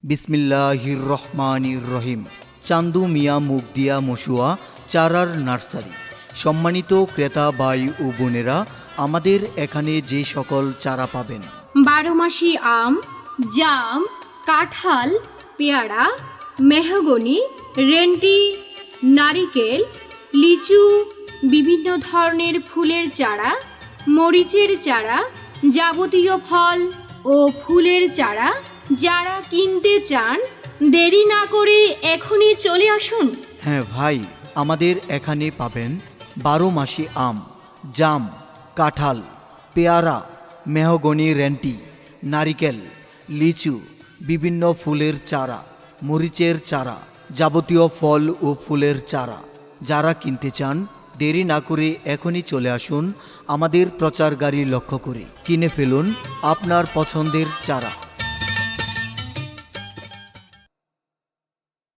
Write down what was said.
বিসমিল্লাহির রহমানির রহিম। চান্দু মিয়া মুগদিয়া মশুয়া চারার নার্সারি। সম্মানিত ক্রেতা ভাই ও বোনেরা, আমাদের এখানে যে সকল চারা পাবেন: 12 মাসি আম, জাম, কাঁঠাল, পেয়ারা, মেহগনি, রেন্টি, নারিকেল, লিচু, বিভিন্ন ধরনের ফুলের চারা, মরিচের চারা, যাবতীয় ফল ও ফুলের চারা। যারা কিনতে চান দেরি না করে এখনই চলে আসুন। হ্যাঁ ভাই, আমাদের এখানে পাবেন 12 মাসি আম, জাম, কাঁঠাল, পেয়ারা, মেহগনি, রেন্টি, নারিকেল, লিচু, বিভিন্ন ফুলের চারা, মরিচের চারা, যাবতীয় ফল ও ফুলের চারা। যারা কিনতে চান দেরি না করে এখনই চলে আসুন। আমাদের প্রচার গাড়ি লক্ষ্য করে কিনে ফেলুন আপনার পছন্দের চারা।